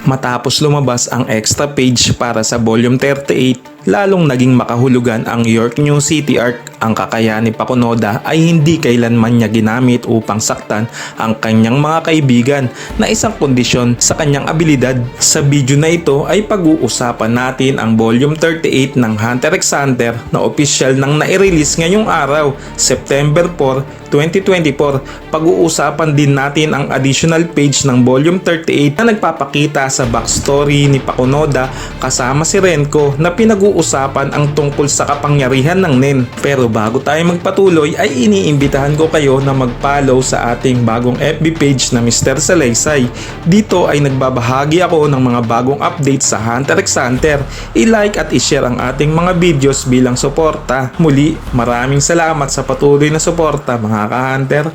Matapos lumabas ang extra page para sa volume 38, lalong naging makahulugan ang York New City arc. Ang kakayahan ni Pakunoda ay hindi kailanman niya ginamit upang saktan ang kanyang mga kaibigan na isang kondisyon sa kanyang abilidad. Sa video na ito ay pag-uusapan natin ang volume 38 ng Hunter x Hunter na opisyal nang nai-release ngayong araw, September 4, 2024. Pag-uusapan din natin ang additional page ng volume 38 na nagpapakita sa backstory ni Pakunoda kasama si Renko na pinag-uusapan ang tungkol sa kapangyarihan ng Nen. Pero bago tayo magpatuloy ay iniimbitahan ko kayo na mag-follow sa ating bagong FB page na Mr. Salaysay. Dito ay nagbabahagi ako ng mga bagong updates sa Hunter x Hunter. I-like at i-share ang ating mga videos bilang suporta. Muli, maraming salamat sa patuloy na suporta mga ka-Hunter.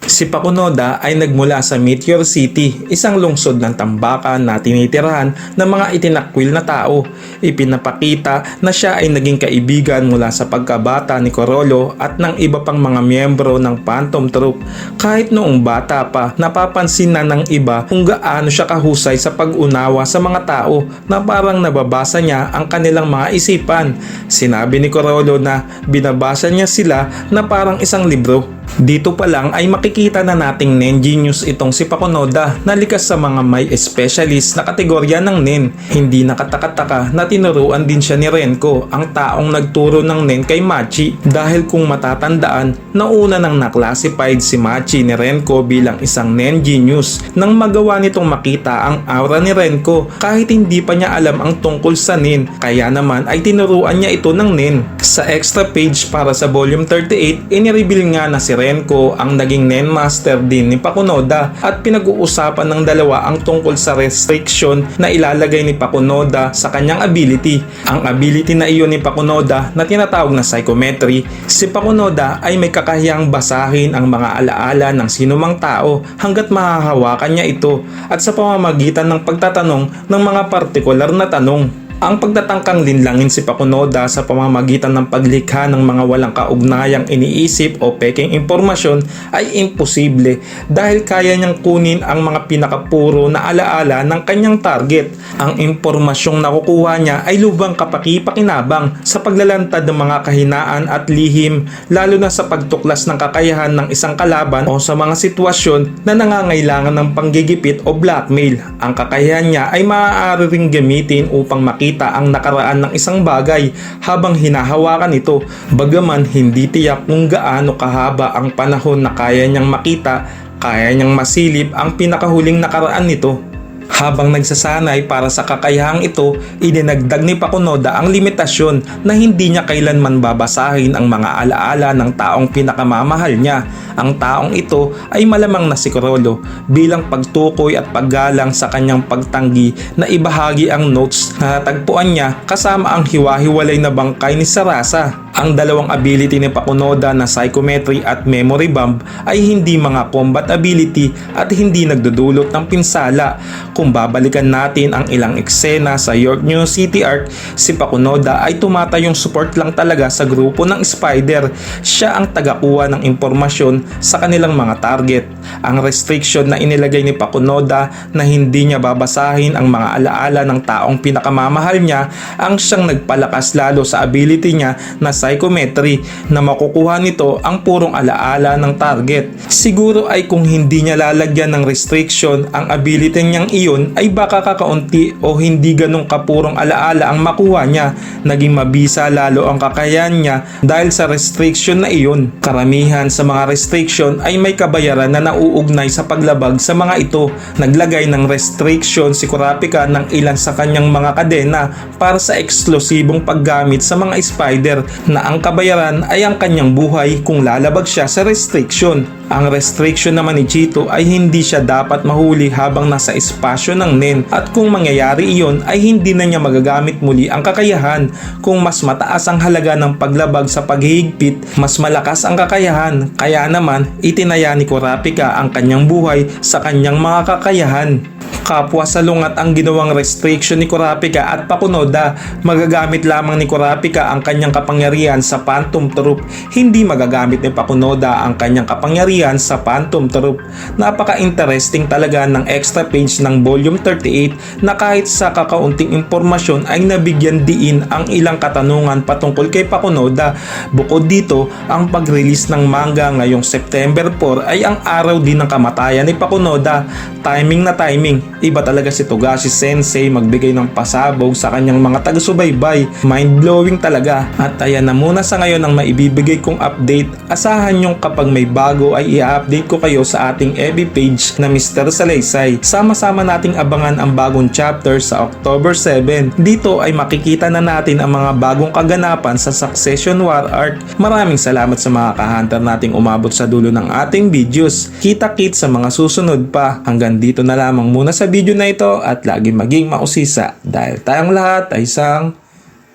Si Pakunoda ay nagmula sa Meteor City, isang lungsod ng tambakan na tinitirahan ng mga itinakwil na tao. Ipinapakita na siya ay naging kaibigan mula sa pagkabata ni Corolo at ng iba pang mga miyembro ng Phantom Troop. Kahit noong bata pa, napapansin na ng iba kung gaano siya kahusay sa pag-unawa sa mga tao na parang nababasa niya ang kanilang mga isipan. Sinabi ni Corolo na binabasa niya sila na parang isang libro. Dito pa lang ay makikita na nating Nen Genius itong si Pakunoda na likas sa mga may specialist na kategorya ng Nen. Hindi nakataka-taka na tinuruan din siya ni Renko, ang taong nagturo ng Nen kay Machi, dahil kung matatandaan, nauna nang naklasifyd si Machi ni Renko bilang isang Nen Genius nang magawa nitong makita ang aura ni Renko kahit hindi pa niya alam ang tungkol sa Nen, kaya naman ay tinuruan niya ito ng Nen. Sa extra page para sa volume 38, inireveal nga na si Renko ang naging Nen Master din ni Pakunoda at pinag-uusapan ng dalawa ang tungkol sa restriction na ilalagay ni Pakunoda sa kanyang ability. Ang ability na iyon ni Pakunoda na tinatawag na psychometry, si Pakunoda ay may kakahiyang basahin ang mga alaala ng sinumang tao hanggat mahahawakan niya ito at sa pamamagitan ng pagtatanong ng mga partikular na tanong. Ang pagtatangkang linlangin si Pakunoda sa pamamagitan ng paglikha ng mga walang kaugnayang iniisip o peking impormasyon ay imposible dahil kaya niyang kunin ang mga pinakapuro na alaala ng kanyang target. Ang impormasyong nakukuha niya ay lubhang kapaki-pakinabang sa paglalantad ng mga kahinaan at lihim, lalo na sa pagtuklas ng kakayahan ng isang kalaban o sa mga sitwasyon na nangangailangan ng panggigipit o blackmail. Ang kakayahan niya ay maaari ring gamitin upang makita ang nakaraan ng isang bagay habang hinahawakan ito, bagaman hindi tiyak kung gaano kahaba ang panahon na kaya niyang makita, kaya niyang masilip ang pinakahuling nakaraan nito. Habang nagsasanay para sa kakayahang ito, idinagdag ni Pakunoda ang limitasyon na hindi niya kailanman babasahin ang mga alaala ng taong pinakamamahal niya. Ang taong ito ay malamang na si Corolo bilang pagtukoy at paggalang sa kanyang pagtanggi na ibahagi ang notes na natagpuan niya kasama ang hiwa-hiwalay na bangkay ni Sarasa. Ang dalawang ability ni Pakunoda na psychometry at memory bomb ay hindi mga combat ability at hindi nagdudulot ng pinsala. Kung babalikan natin ang ilang eksena sa York New City arc, si Pakunoda ay tumatayong support lang talaga sa grupo ng Spider. Siya ang tagakuha ng impormasyon sa kanilang mga target. Ang restriction na inilagay ni Pakunoda na hindi niya babasahin ang mga alaala ng taong pinakamamahal niya ang siyang nagpalakas lalo sa ability niya na psychometry na makukuha nito ang purong alaala ng target. Siguro ay kung hindi niya lalagyan ng restriction ang ability niyang iyon ay baka kakaunti o hindi ganong kapurong alaala ang makuha niya. Naging mabisa lalo ang kakayahan niya dahil sa restriction na iyon. Karamihan sa mga restriction ay may kabayaran na nauugnay sa paglabag sa mga ito. Naglagay ng restriction si Kurapika ng ilan sa kanyang mga kadena para sa eksklusibong paggamit sa mga spider na ang kabayaran ay ang kanyang buhay kung lalabag siya sa restriction. Ang restriction naman ni Chito ay hindi siya dapat mahuli habang nasa espasyo ng Nen at kung mangyayari iyon ay hindi na niya magagamit muli ang kakayahan. Kung mas mataas ang halaga ng paglabag sa paghihigpit, mas malakas ang kakayahan, kaya naman itinaya ni Kurapika ang kanyang buhay sa kanyang mga kakayahan. Kapwa salungat ang ginawang restriction ni Kurapika at Pakunoda. Magagamit lamang ni Kurapika ang kanyang kapangyarihan sa Phantom Troop. Hindi magagamit ni Pakunoda ang kanyang kapangyarihan kapangyarihan sa Phantom Troop. Napaka-interesting talaga ng extra page ng volume 38 na kahit sa kakaunting impormasyon ay nabigyan diin ang ilang katanungan patungkol kay Pakunoda. Bukod dito, ang pag-release ng manga ngayong September 4 ay ang araw din ng kamatayan ni Pakunoda. Timing na timing, iba talaga si Togashi Sensei magbigay ng pasabog sa kanyang mga taga-subaybay. Mind-blowing talaga. At ayan na muna sa ngayon ang maibibigay kong update. Asahan nyo kapag may bago ay i-update ko kayo sa ating FB page na Mr. Salaysay. Sama-sama nating abangan ang bagong chapter sa October 7. Dito ay makikita na natin ang mga bagong kaganapan sa Succession War arc. Maraming salamat sa mga ka-hunter nating umabot sa dulo ng ating videos. Kita-kits sa mga susunod pa. Hanggang dito na lamang muna sa video na ito at lagi maging mausisa dahil tayong lahat ay isang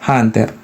hunter.